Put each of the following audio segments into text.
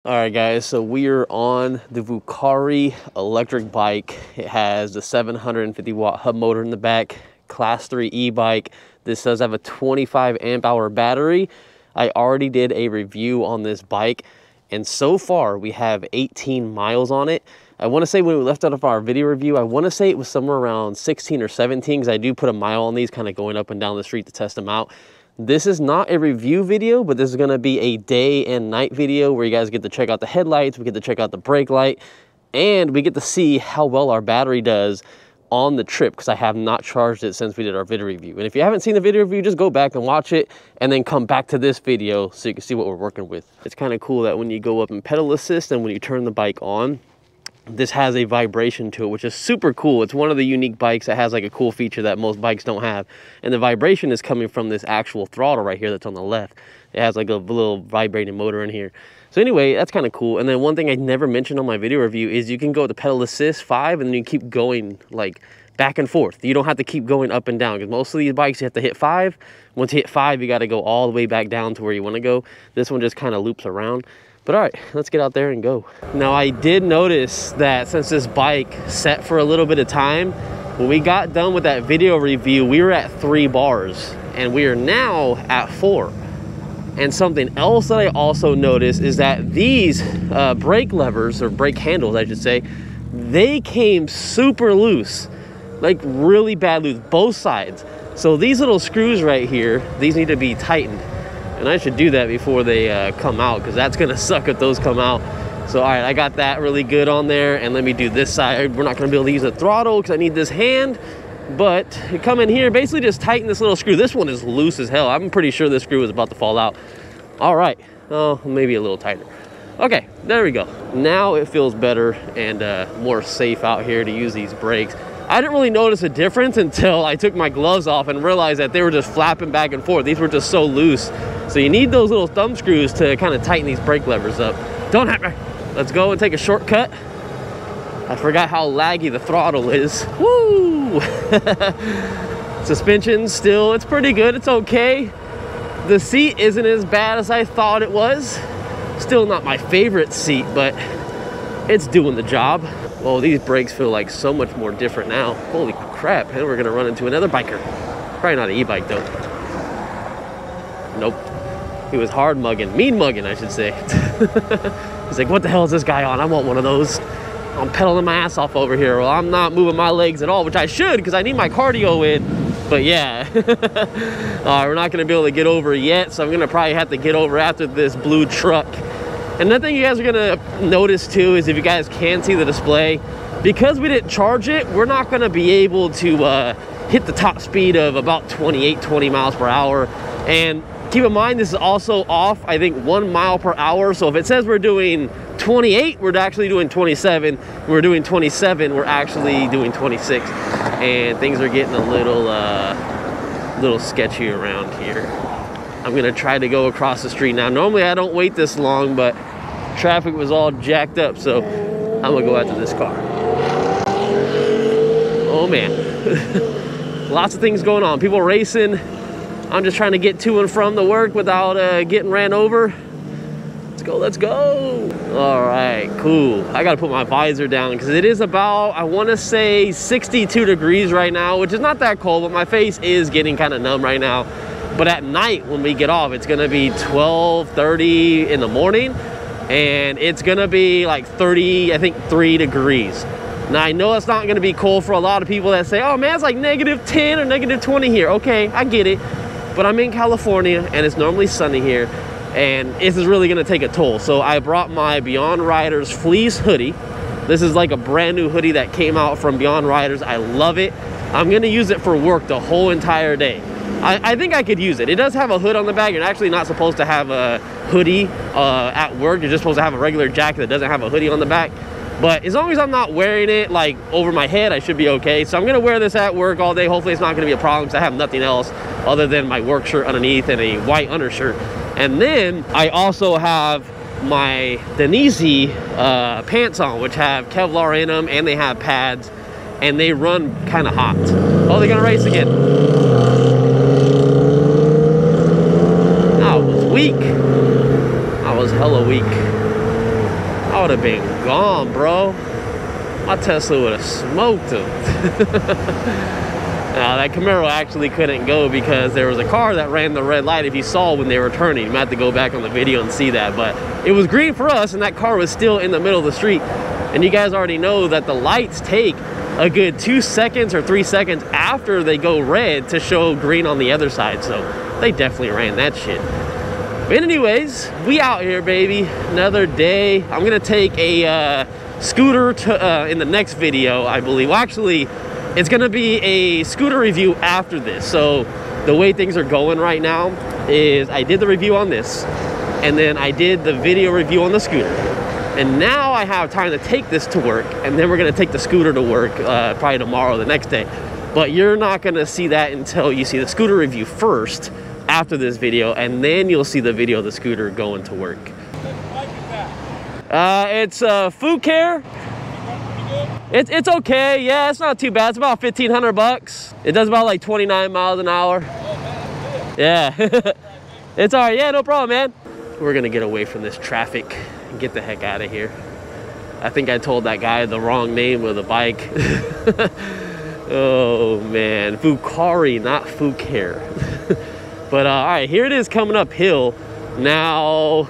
All right, guys, so we are on the Fucare electric bike. It has the 750 watt hub motor in the back, class 3 e-bike. This does have a 25 amp hour battery. I already did a review on this bike, and so far we have 18 miles on it. I want to say when we left out of our video review, I want to say it was somewhere around 16 or 17, because I do put a mile on these, kind of going up and down the street to test them out. This is not a review video, but this is going to be a day and night video where you guys get to check out the headlights, we get to check out the brake light, and we get to see how well our battery does on the trip, because I have not charged it since we did our video review. And if you haven't seen the video review, just go back and watch it and then come back to this video so you can see what we're working with. It's kind of cool that when you go up in pedal assist and when you turn the bike on, this has a vibration to it, which is super cool. It's one of the unique bikes that has like a cool feature that most bikes don't have. And the vibration is coming from this actual throttle right here that's on the left. It has like a little vibrating motor in here. So anyway, that's kind of cool. And then one thing I never mentioned on my video review is you can go to pedal assist 5 and then you keep going like back and forth. You don't have to keep going up and down, because most of these bikes you have to hit 5. Once you hit 5, you got to go all the way back down to where you want to go. This one just kind of loops around. But all right, let's get out there and go. Now, I did notice that since this bike set for a little bit of time, when we got done with that video review, we were at 3 bars and we are now at 4. And something else that I also noticed is that these brake levers, or brake handles, I should say, they came super loose, like really bad loose, both sides. So these little screws right here, these need to be tightened. And I should do that before they come out, because that's gonna suck if those come out. So all right, I got that really good on there, and let me do this side. We're not gonna be able to use the throttle because I need this hand, but you come in here, basically just tighten this little screw. This one is loose as hell. I'm pretty sure this screw is about to fall out. All right, oh, maybe a little tighter. Okay, there we go. Now it feels better and more safe out here to use these brakes. I didn't really notice a difference until I took my gloves off and realized that they were just flapping back and forth. These were just so loose. So you need those little thumb screws to kind of tighten these brake levers up. Don't have me. Let's go and take a shortcut. I forgot how laggy the throttle is. Woo! Suspension still, it's pretty good. It's okay. The seat isn't as bad as I thought it was. Still not my favorite seat, but it's doing the job. Well, these brakes feel like so much more different now. Holy crap, and we're gonna run into another biker. Probably not an e-bike though. Nope. He was hard mugging, mean mugging, I should say. He's like, what the hell is this guy on? I want one of those. I'm pedaling my ass off over here. Well, I'm not moving my legs at all, which I should, because I need my cardio in. But yeah, we're not gonna be able to get over yet, so I'm gonna probably have to get over after this blue truck. Another thing you guys are gonna notice too is, if you guys can see the display, because we didn't charge it, we're not gonna be able to hit the top speed of about 28, 20 miles per hour. And keep in mind, this is also off, I think, 1 mile per hour. So if it says we're doing 28, we're actually doing 27. If we're doing 27, we're actually doing 26. And things are getting a little sketchy around here. I'm gonna try to go across the street now. Normally I don't wait this long, but traffic was all jacked up, so I'm gonna go after this car. Oh man. Lots of things going on. People racing. I'm just trying to get to and from the work without getting ran over. Let's go, let's go. All right, cool. I gotta put my visor down because it is about, I wanna say 62 degrees right now, which is not that cold, but my face is getting kind of numb right now. But at night when we get off, it's gonna be 12:30 in the morning, and it's gonna be like 30, I think 3 degrees. Now I know it's not gonna be cold for a lot of people that say, oh man, it's like -10 or -20 here. Okay, I get it. But I'm in California and it's normally sunny here, and this is really gonna take a toll. So I brought my Beyond Riders fleece hoodie. This is like a brand new hoodie that came out from Beyond Riders. I love it. I'm gonna use it for work the whole entire day. I think I could use it. It does have a hood on the back. You're actually not supposed to have a hoodie at work. You're just supposed to have a regular jacket that doesn't have a hoodie on the back. But as long as I'm not wearing it like over my head, I should be okay. So I'm gonna wear this at work all day. Hopefully it's not gonna be a problem, because I have nothing else other than my work shirt underneath and a white undershirt. And then I also have my Denise pants on, which have Kevlar in them, and they have pads, and they run kind of hot. Oh, they're gonna race again. I was weak. I was hella weak. I would have been gone, bro. My Tesla would have smoked him. Now, that Camaro actually couldn't go because there was a car that ran the red light. If you saw when they were turning, you might have to go back on the video and see that. But it was green for us, and that car was still in the middle of the street. And you guys already know that the lights take a good 2 seconds or 3 seconds after they go red to show green on the other side. So they definitely ran that shit. But anyways, we out here, baby. Another day. I'm gonna take a scooter to, in the next video, I believe. Well, actually, it's gonna be a scooter review after this. So the way things are going right now is I did the review on this, and then I did the video review on the scooter. And now I have time to take this to work, and then we're gonna take the scooter to work probably tomorrow or the next day. But you're not gonna see that until you see the scooter review first after this video, and then you'll see the video of the scooter going to work. It's Fucare. It's okay, yeah, it's not too bad. It's about 1,500 bucks. It does about like 29 miles an hour. Yeah, it's all right, yeah, no problem, man. We're gonna get away from this traffic and get the heck out of here. I think I told that guy the wrong name of the bike. Oh man, Fucare, not Fucare. But all right, here it is coming uphill. Now,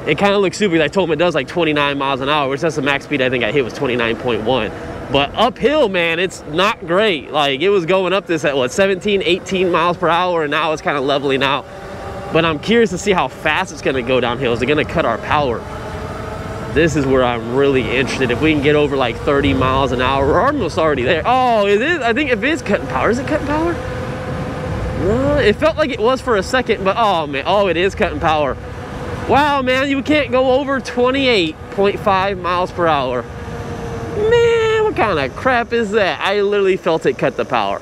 it kind of looks stupid. I told him it does like 29 miles an hour, which that's the max speed I think I hit was 29.1. But uphill, man, it's not great. Like, it was going up this at what, 17, 18 miles per hour, and now it's kind of leveling out. But I'm curious to see how fast it's gonna go downhill. Is it gonna cut our power? This is where I'm really interested. If we can get over like 30 miles an hour, we're almost already there. Oh, it is, I think if it is cutting power. Is it cutting power? No, it felt like it was for a second, but oh man, oh, it is cutting power. Wow, man, you can't go over 28.5 miles per hour. Man, what kind of crap is that? I literally felt it cut the power.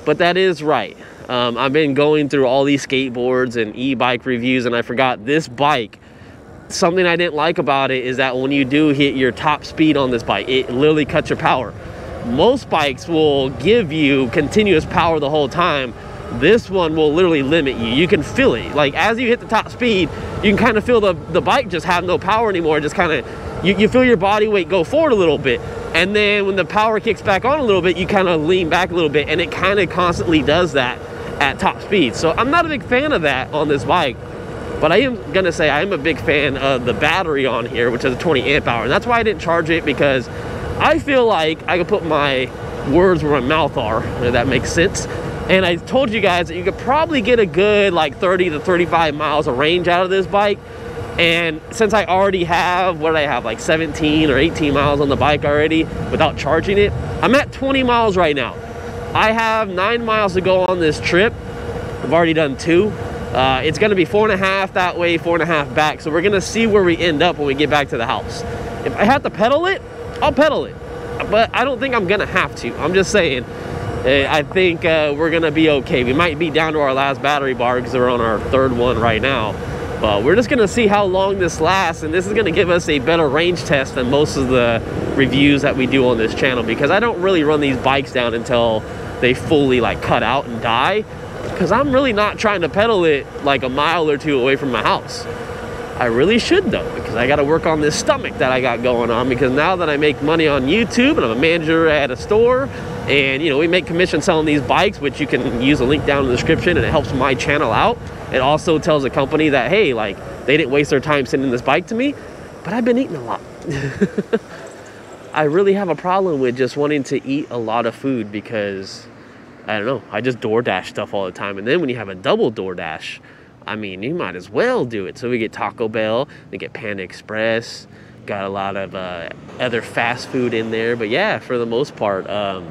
But that is right. I've been going through all these skateboards and e-bike reviews, and I forgot this bike. Something I didn't like about it is that when you do hit your top speed on this bike, it literally cuts your power. Most bikes will give you continuous power the whole time. This one will literally limit you. You can feel it. Like, as you hit the top speed, you can kind of feel the bike just have no power anymore. Just kind of, you feel your body weight go forward a little bit. And then when the power kicks back on a little bit, you kind of lean back a little bit. And it kind of constantly does that at top speed. So I'm not a big fan of that on this bike. But I am going to say I am a big fan of the battery on here, which is a 20 amp hour. And that's why I didn't charge it, because I feel like I could put my words where my mouth are, if that makes sense. And I told you guys that you could probably get a good like 30 to 35 miles of range out of this bike. And since I already have, what did I have, like 17 or 18 miles on the bike already without charging it, I'm at 20 miles right now. I have 9 miles to go on this trip. I've already done 2. It's gonna be 4.5 that way, 4.5 back. So we're gonna see where we end up when we get back to the house. If I have to pedal it, I'll pedal it. But I don't think I'm gonna have to. I'm just saying, I think we're gonna be okay. We might be down to our last battery bar because we're on our 3rd one right now. But we're just gonna see how long this lasts, and this is gonna give us a better range test than most of the reviews that we do on this channel, because I don't really run these bikes down until they fully like cut out and die, because I'm really not trying to pedal it like a mile or 2 away from my house. I really should though, because I gotta work on this stomach that I got going on, because now that I make money on YouTube and I'm a manager at a store, and you know, we make commission selling these bikes, which you can use a link down in the description, and it helps my channel out. It also tells the company that, hey, like, they didn't waste their time sending this bike to me, but I've been eating a lot. I really have a problem with just wanting to eat a lot of food, because I don't know, I just DoorDash stuff all the time. And then when you have a double DoorDash, I mean, you might as well do it. So we get Taco Bell, we get Panda Express, got a lot of other fast food in there. But yeah, for the most part, I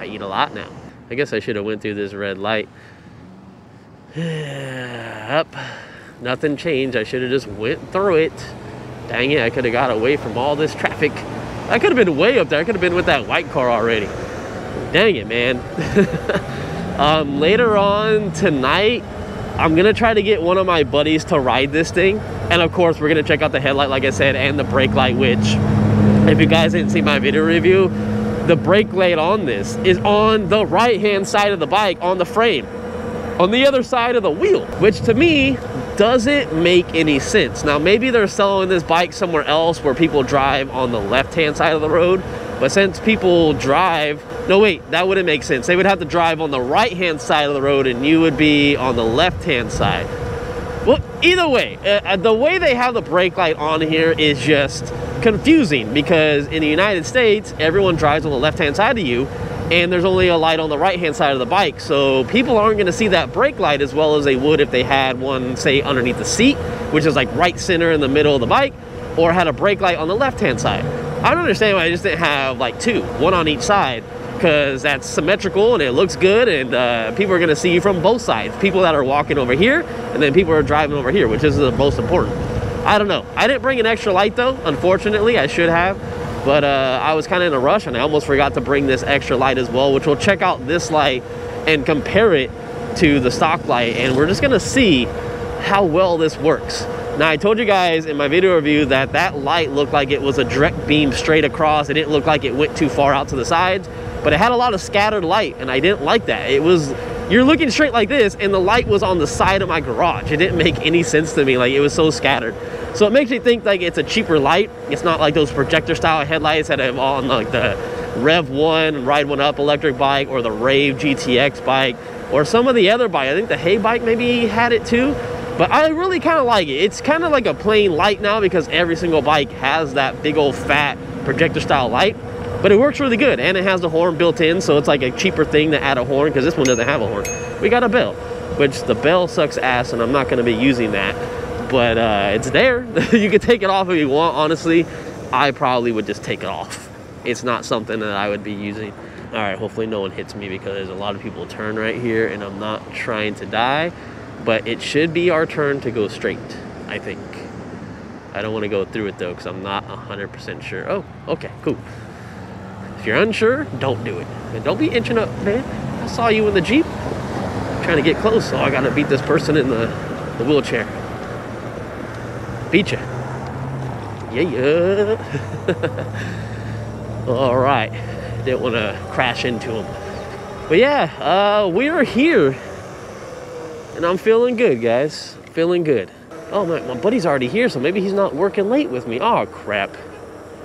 eat a lot now. I guess I should have went through this red light. Up, nothing changed. I should have just went through it. Dang it, I could have got away from all this traffic. I could have been way up there. I could have been with that white car already. Dang it, man. Later on tonight, I'm gonna try to get one of my buddies to ride this thing. And of course, we're gonna check out the headlight, like I said, and the brake light, which, if you guys didn't see my video review, the brake light on this is on the right-hand side of the bike, on the frame, on the other side of the wheel, which to me doesn't make any sense. Now, maybe they're selling this bike somewhere else where people drive on the left-hand side of the road, but since people drive, no wait, that wouldn't make sense. They would have to drive on the right-hand side of the road and you would be on the left-hand side. Well, either way, the way they have the brake light on here is just confusing, because in the United States, everyone drives on the left-hand side of you, and there's only a light on the right-hand side of the bike. So people aren't gonna see that brake light as well as they would if they had one, say, underneath the seat, which is like right center in the middle of the bike, or had a brake light on the left-hand side. I don't understand why I just didn't have like two, one on each side, because that's symmetrical and it looks good, and people are gonna see you from both sides. People that are walking over here, and then people are driving over here, which is the most important. I don't know. I didn't bring an extra light though, unfortunately. I should have. But I was kind of in a rush and I almost forgot to bring this extra light as well, which we'll check out this light and compare it to the stock light, and we're just gonna see how well this works. Now, I told you guys in my video review that that light looked like it was a direct beam straight across. It didn't look like it went too far out to the sides, but it had a lot of scattered light, and I didn't like that. It was, you're looking straight like this and the light was on the side of my garage. It didn't make any sense to me. Like, it was so scattered. So it makes me think like it's a cheaper light. It's not like those projector style headlights that have on like the Rev 1 Ride 1 Up electric bike, or the Rave GTX bike, or some of the other bike. I think the Hay bike maybe had it too, but I really kind of like it. It's kind of like a plain light now, because every single bike has that big old fat projector style light, but it works really good, and it has the horn built in, so it's like a cheaper thing to add a horn, because this one doesn't have a horn. We got a bell, which the bell sucks ass, and I'm not going to be using that. But it's there. You can take it off if you want. Honestly, I probably would just take it off. It's not something that I would be using. All right, hopefully no one hits me, because there's a lot of people turn right here and I'm not trying to die, but it should be our turn to go straight, I think. I don't want to go through it though, because I'm not 100% sure. Oh, okay, cool. If you're unsure, don't do it. And don't be inching up, man. I saw you in the Jeep trying to get close, so I gotta beat this person in the wheelchair. Beat ya. Yeah. All right. Didn't want to crash into him. But yeah, we are here. And I'm feeling good, guys. Feeling good. Oh, my buddy's already here, so maybe he's not working late with me. Oh, crap.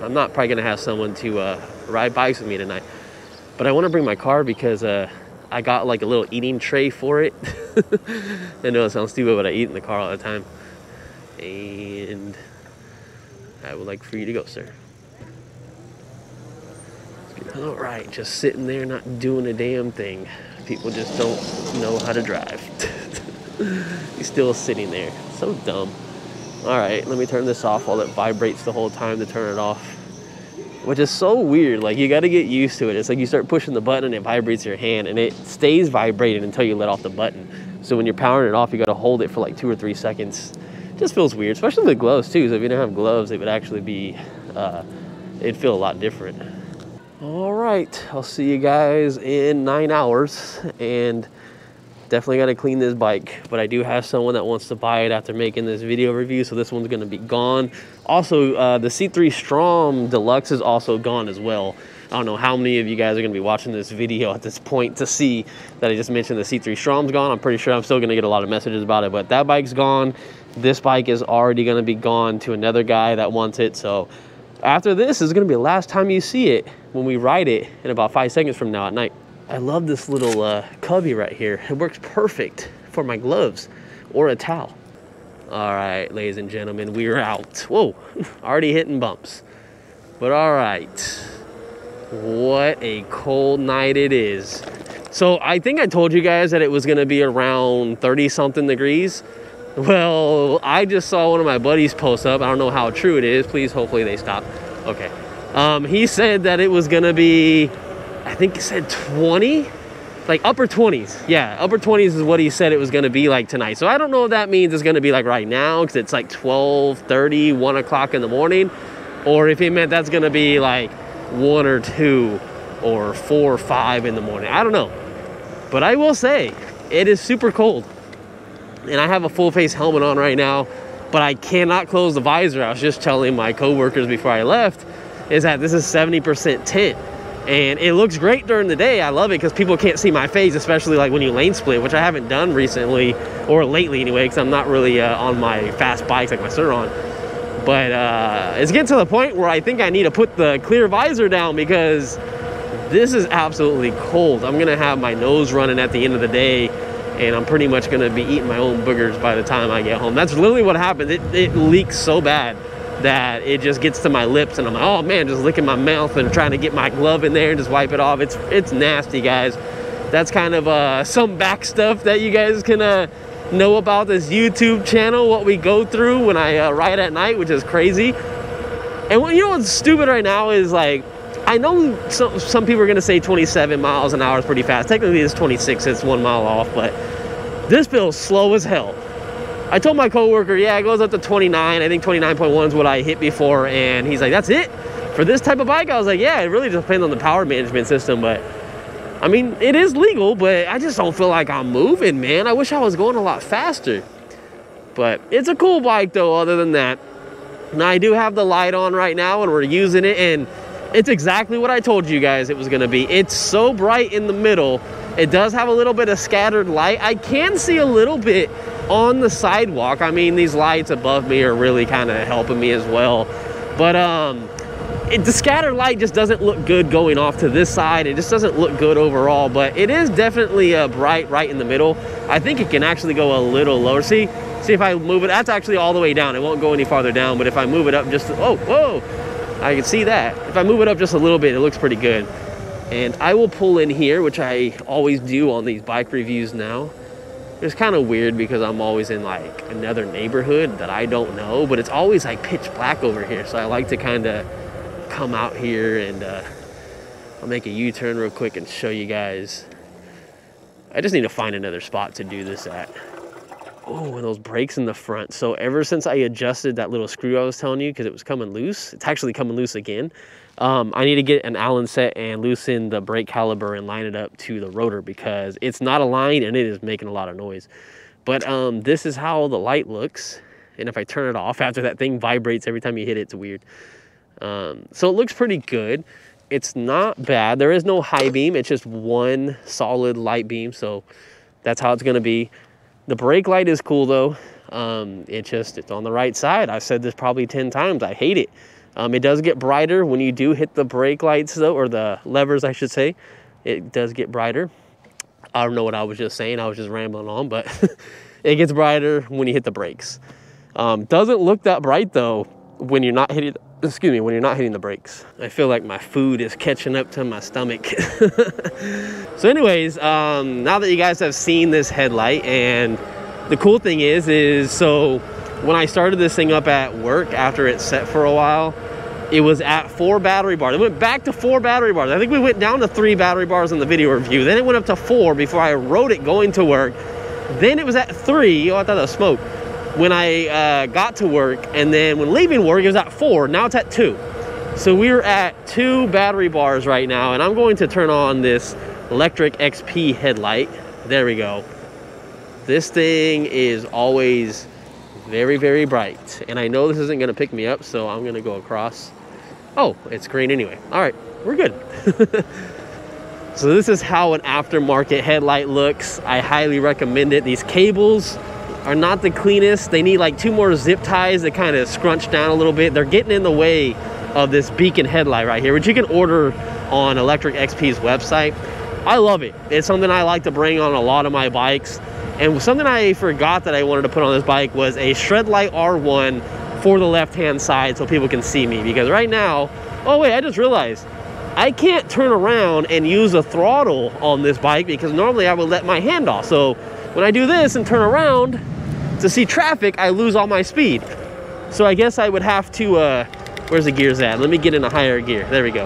I'm not probably going to have someone to ride bikes with me tonight. But I want to bring my car, because I got like a little eating tray for it. I know it sounds stupid, but I eat in the car all the time. And I would like for you to go, sir. All right, just sitting there not doing a damn thing. People just don't know how to drive. He's still sitting there. So dumb. All right, let me turn this off while it vibrates the whole time to turn it off. Which is so weird. Like, you got to get used to it. It's like you start pushing the button and it vibrates your hand, and it stays vibrating until you let off the button. So when you're powering it off, you got to hold it for like 2 or 3 seconds. Just feels weird, especially with gloves too. So if you don't have gloves, it would actually be, it'd feel a lot different. All right, I'll see you guys in 9 hours, and definitely got to clean this bike. But I do have someone that wants to buy it after making this video review, so this one's going to be gone. Also, the C3 Strom Deluxe is also gone as well. I don't know how many of you guys are going to be watching this video at this point to see that I just mentioned the C3 Strom's gone. I'm pretty sure I'm still going to get a lot of messages about it, but that bike's gone. This bike is already going to be gone to another guy that wants it. So after this is going to be the last time you see it when we ride it in about 5 seconds from now at night. I love this little cubby right here. It works perfect for my gloves or a towel. All right, ladies and gentlemen, we are out. Whoa, already hitting bumps. But all right. What a cold night it is. So I think I told you guys that it was gonna be around 30 something degrees. Well, I just saw one of my buddies post up. I don't know how true it is. Please, hopefully they stop. Okay. He said that it was gonna be, I think he said 20, like upper 20s. Yeah, upper 20s is what he said it was gonna be like tonight. So I don't know if that means it's gonna be like right now, because it's like 12:30, 1 o'clock in the morning, or if he meant that's gonna be like 1 or 2 or 4 or 5 in the morning. I don't know. But I will say, it is super cold. And I have a full face helmet on right now, but I cannot close the visor. I was just telling my coworkers before I left is that this is 70% tint. And it looks great during the day. I love it because people can't see my face, especially like when you lane split, which I haven't done recently, or lately anyway, because I'm not really on my fast bikes like my Sur-Ron. But it's getting to the point where I think I need to put the clear visor down because this is absolutely cold. I'm gonna have my nose running at the end of the day, and I'm pretty much gonna be eating my own boogers by the time I get home. That's literally what happens. It leaks so bad that it just gets to my lips, and I'm like, oh man, just licking my mouth and trying to get my glove in there and just wipe it off. It's nasty, guys. That's kind of some back stuff that you guys can know about this YouTube channel, what we go through when I ride at night, which is crazy. And you know what's stupid right now is, like, I know some people are gonna say 27 miles an hour is pretty fast. Technically it's 26, it's 1 mile off, but this feels slow as hell. I told my coworker, yeah, it goes up to 29. I think 29.1 is what I hit before, and he's like, that's it? For this type of bike? I was like, yeah, it really depends on the power management system, but I mean, it is legal, but I just don't feel like I'm moving, man. I wish I was going a lot faster. But it's a cool bike though, other than that. Now I do have the light on right now and we're using it, and it's exactly what I told you guys it was gonna be. It's so bright in the middle. It does have a little bit of scattered light. I can see a little bit on the sidewalk. I mean, these lights above me are really kind of helping me as well. But the scattered light just doesn't look good going off to this side. It just doesn't look good overall, but it is definitely bright right in the middle. I think it can actually go a little lower. See if I move it, that's actually all the way down. It won't go any farther down, but if I move it up just, oh, whoa, I can see that. If I move it up just a little bit, it looks pretty good. And I will pull in here, which I always do on these bike reviews now. It's kind of weird because I'm always in like another neighborhood that I don't know, but it's always like pitch black over here. So I like to kind of come out here, and I'll make a U-turn real quick and show you guys. I just need to find another spot to do this at. Oh, and those brakes in the front. So ever since I adjusted that little screw I was telling you, because it was coming loose, it's actually coming loose again. I need to get an Allen set and loosen the brake caliper and line it up to the rotor because it's not aligned and it is making a lot of noise. But this is how the light looks. And if I turn it off after that thing vibrates every time you hit it, it's weird. So it looks pretty good. It's not bad. There is no high beam. It's just one solid light beam. So that's how it's going to be. The brake light is cool though. It's on the right side. I've said this probably 10 times. I hate it. It does get brighter when you do hit the brake lights though, or the levers I should say. It does get brighter. I don't know what I was just saying. I was just rambling on, but it gets brighter when you hit the brakes. Doesn't look that bright though when you're not hitting, when you're not hitting the brakes. I feel like my food is catching up to my stomach. So anyways, now that you guys have seen this headlight, and the cool thing is so when I started this thing up at work after it set for a while, it was at 4 battery bars. It went back to 4 battery bars. I think we went down to 3 battery bars in the video review. Then it went up to 4 before I rode it going to work. Then it was at 3. Oh, I thought that was smoke. When I got to work, and then when leaving work, it was at 4. Now it's at 2. So we're at 2 battery bars right now, and I'm going to turn on this electric XP headlight. There we go. This thing is always very, very bright, and I know this isn't going to pick me up, so I'm going to go across. Oh, it's green anyway. All right, we're good. So this is how an aftermarket headlight looks. I highly recommend it. These cables are not the cleanest. They need like 2 more zip ties that kind of scrunch down a little bit. They're getting in the way of this beacon headlight right here, which you can order on Electric XP's website. I love it. It's something I like to bring on a lot of my bikes. And something I forgot that I wanted to put on this bike was a Shredlight R1 for the left-hand side so people can see me. Because right now, oh wait, I just realized I can't turn around and use a throttle on this bike because normally I would let my hand off. So when I do this and turn around to see traffic, I lose all my speed. So I guess I would have to, where's the gears at? Let me get in a higher gear. There we go.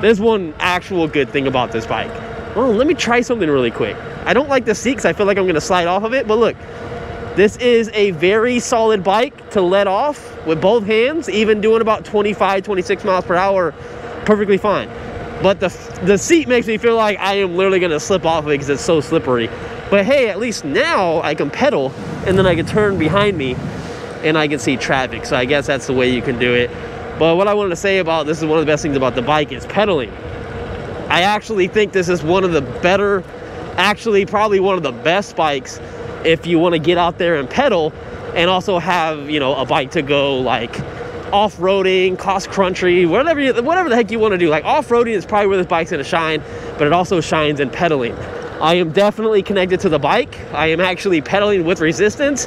There's one actual good thing about this bike. Oh, let me try something really quick. I don't like the seat because I feel like I'm gonna slide off of it, but look, this is a very solid bike to let off with both hands, even doing about 25, 26 miles per hour, perfectly fine. But the seat makes me feel like I am literally gonna slip off of it because it's so slippery. But hey, at least now I can pedal and then I can turn behind me and I can see traffic. So I guess that's the way you can do it. But what I wanted to say about this is one of the best things about the bike is pedaling. I actually think this is one of the better, actually probably one of the best bikes if you want to get out there and pedal and also have, you know, a bike to go like off-roading, cross-country, whatever the heck you want to do. Like off-roading is probably where this bike's going to shine, but it also shines in pedaling. I am definitely connected to the bike. I am actually pedaling with resistance.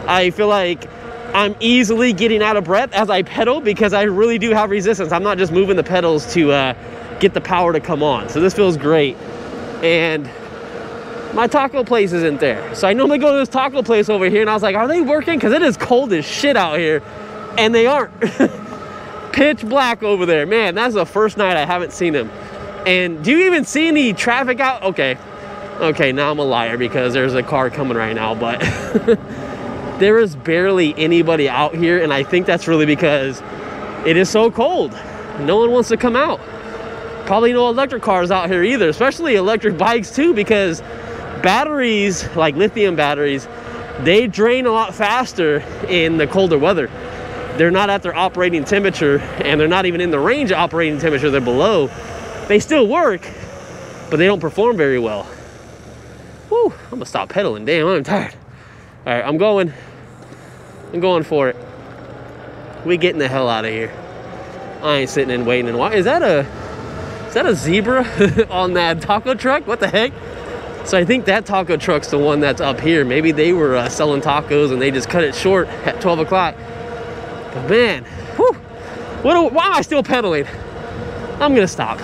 I feel like I'm easily getting out of breath as I pedal because I really do have resistance. I'm not just moving the pedals to get the power to come on. So this feels great. And my taco place isn't there. So I normally go to this taco place over here and I was like, are they working? Because it is cold as shit out here. And they aren't. Pitch black over there. Man, that's the first night I haven't seen them. And do you even see any traffic out? Okay, now I'm a liar because there's a car coming right now, but there is barely anybody out here, and I think that's really because it is so cold. No one wants to come out. Probably no electric cars out here either, especially electric bikes too, because batteries, like lithium batteries, they drain a lot faster in the colder weather. They're not at their operating temperature, and they're not even in the range of operating temperature. They're below. They still work, but they don't perform very well. Whew, I'm gonna stop pedaling. Damn, I'm tired. All right, I'm going for it. We getting the hell out of here. I ain't sitting and waiting and watching. Is that a zebra on that taco truck? What the heck? So I think that taco truck's the one that's up here. Maybe they were selling tacos and they just cut it short at 12 o'clock. But man, whew, why am I still pedaling? I'm gonna stop.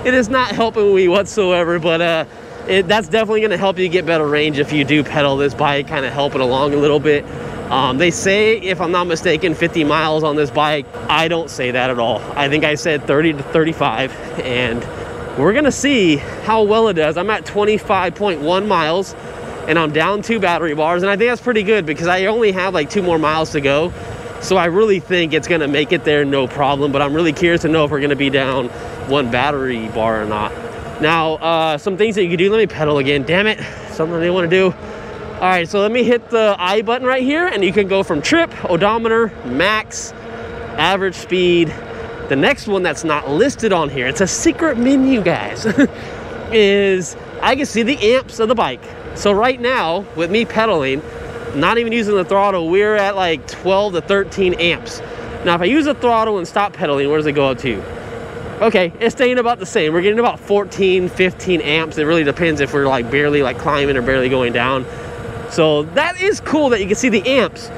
It is not helping me whatsoever, but that's definitely going to help you get better range if you do pedal this bike, kind of help it along a little bit. They say, if I'm not mistaken, 50 miles on this bike. I don't say that at all. I think I said 30 to 35, and we're going to see how well it does. I'm at 25.1 miles, and I'm down 2 battery bars, and I think that's pretty good because I only have like 2 more miles to go. So I really think it's going to make it there no problem, but I'm really curious to know if we're going to be down 1 battery bar or not. Now, some things that you can do. Let me pedal again. Damn it. Something I didn't want to do. All right, so let me hit the I button right here, and you can go from trip, odometer, max, average speed. The next one that's not listed on here, it's a secret menu, guys, is I can see the amps of the bike. So right now, with me pedaling, not even using the throttle, we're at like 12 to 13 amps. Now, if I use the throttle and stop pedaling, where does it go up to? Okay, it's staying about the same. We're getting about 14, 15 amps. It really depends if we're like barely like climbing or barely going down. So that is cool that you can see the amps,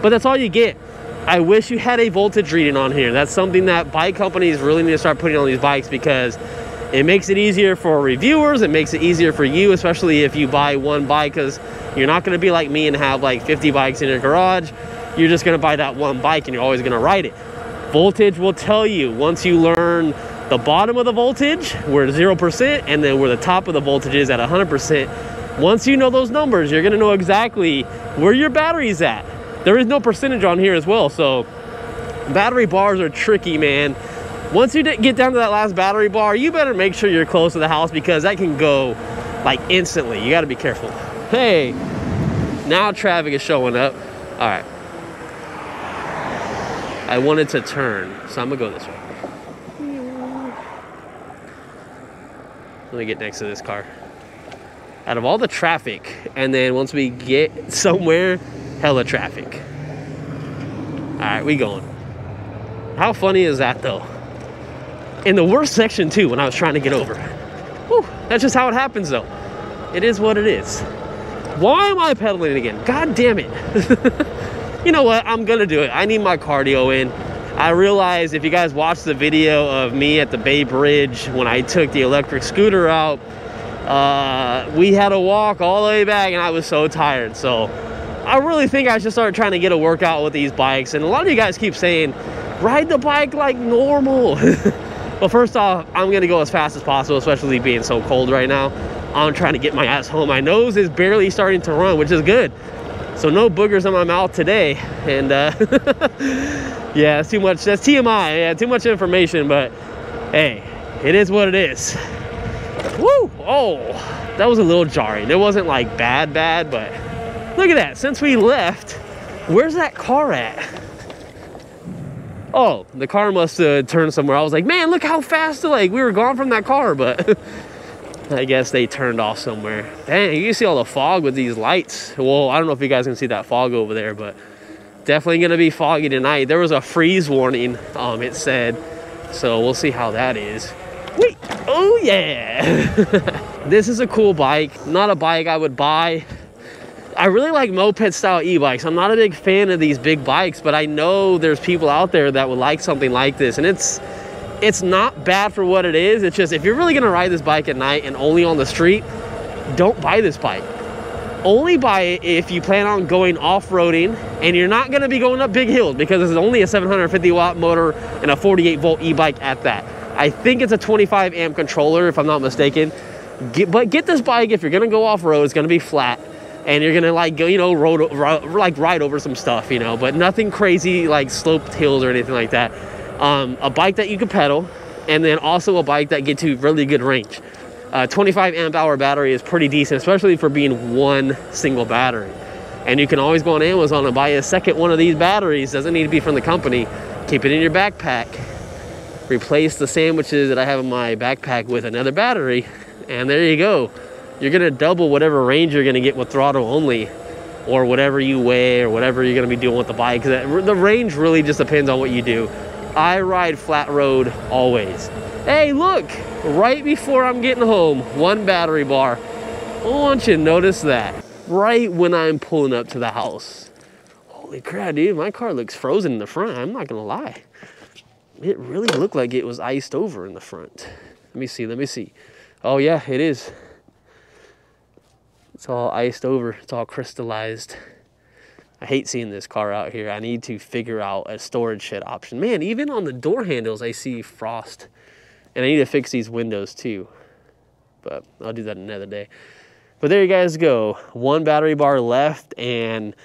but that's all you get. I wish you had a voltage reading on here. That's something that bike companies really need to start putting on these bikes because it makes it easier for reviewers. It makes it easier for you, especially if you buy one bike, because you're not going to be like me and have like 50 bikes in your garage. You're just going to buy that one bike and you're always going to ride it. Voltage will tell you once you learn the bottom of the voltage, we're at 0%, and then where the top of the voltage is at 100%. Once you know those numbers, you're going to know exactly where your battery's at. There is no percentage on here as well, so battery bars are tricky, man. Once you get down to that last battery bar, you better make sure you're close to the house because that can go like instantly. You got to be careful. Hey, now traffic is showing up. All right. I wanted to turn, so I'm gonna go this way. Let me get next to this car. Out of all the traffic, and then once we get somewhere, hella traffic. All right, we going. How funny is that though? In the worst section too, when I was trying to get over. Whew, that's just how it happens though. It is what it is. Why am I pedaling again? God damn it. You know what? I'm gonna do it. I need my cardio in. I realized if you guys watched the video of me at the Bay Bridge when I took the electric scooter out, we had to walk all the way back and I was so tired. So I really think I should start trying to get a workout with these bikes. And a lot of you guys keep saying, ride the bike like normal. Well, first off, I'm gonna go as fast as possible, especially being so cold right now. I'm trying to get my ass home. My nose is barely starting to run, which is good. So no boogers in my mouth today. And yeah, that's too much. That's TMI. Yeah, too much information, but hey, it is what it is. Woo! Oh, that was a little jarring. It wasn't like bad, but look at that. Since we left, where's that car at? Oh, the car must have turned somewhere. I was like, man, look how fast like we were gone from that car, but I guess they turned off somewhere. Dang, you can see all the fog with these lights. Well, I don't know if you guys can see that fog over there, but definitely gonna be foggy tonight. There was a freeze warning, it said, so we'll see how that is. Wait, oh yeah. This is a cool bike, not a bike I would buy. I really like moped style e-bikes. I'm not a big fan of these big bikes, but I know there's people out there that would like something like this, and it's not bad for what it is. It's just, if you're really gonna ride this bike at night and only on the street, don't buy this bike. Only buy it if you plan on going off-roading and you're not gonna be going up big hills, because this is only a 750 watt motor and a 48 volt e-bike at that. I think it's a 25 amp controller if I'm not mistaken. But get this bike if you're gonna go off-road. It's gonna be flat and you're gonna like go, you know, ride over some stuff, you know, but nothing crazy like sloped hills or anything like that. A bike that you can pedal, and then also a bike that gets you really good range. 25 amp hour battery is pretty decent, especially for being one single battery. And you can always go on Amazon and buy a second one of these batteries. Doesn't need to be from the company. Keep it in your backpack. Replace the sandwiches that I have in my backpack with another battery, and there you go. You're gonna double whatever range you're gonna get with throttle only, or whatever you weigh, or whatever you're gonna be doing with the bike. The range really just depends on what you do. I ride flat road always. Hey, look, right before I'm getting home, one battery bar. I want you to notice that. Right when I'm pulling up to the house. Holy crap, dude, my car looks frozen in the front. I'm not gonna lie. It really looked like it was iced over in the front. Let me see. Oh yeah, it is. It's all iced over, it's all crystallized. I hate seeing this car out here. I need to figure out a storage shed option. Man, even on the door handles, I see frost. And I need to fix these windows too. But I'll do that another day. But there you guys go. One battery bar left, and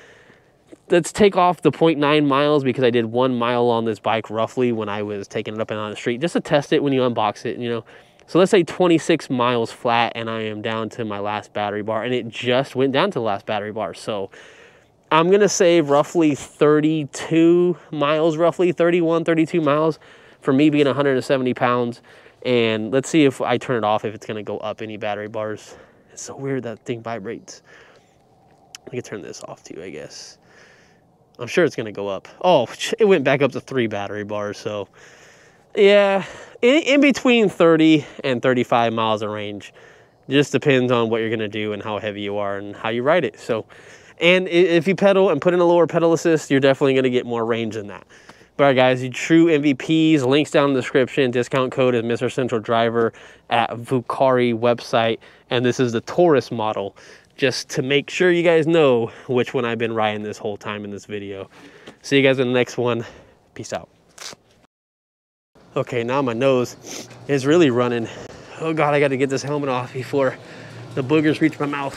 let's take off the 0.9 miles because I did 1 mile on this bike roughly when I was taking it up and on the street, just to test it when you unbox it, you know. So let's say 26 miles flat, and I am down to my last battery bar, and it just went down to the last battery bar. So I'm gonna save roughly 32 miles, roughly 31, 32 miles for me being 170 pounds. And let's see if I turn it off, if it's gonna go up any battery bars. It's so weird that thing vibrates. I can turn this off too, I guess. I'm sure it's gonna go up. Oh, it went back up to 3 battery bars, so yeah, in between 30 and 35 miles of range. Just depends on what you're gonna do and how heavy you are and how you ride it. So, and if you pedal and put in a lower pedal assist, you're definitely gonna get more range than that. But all right, guys, you true MVPs, links down in the description. Discount code is MrCentralDriver at Fucare website. And this is the Taurus model, just to make sure you guys know which one I've been riding this whole time in this video. See you guys in the next one. Peace out. Okay, now my nose is really running. Oh God, I got to get this helmet off before the boogers reach my mouth.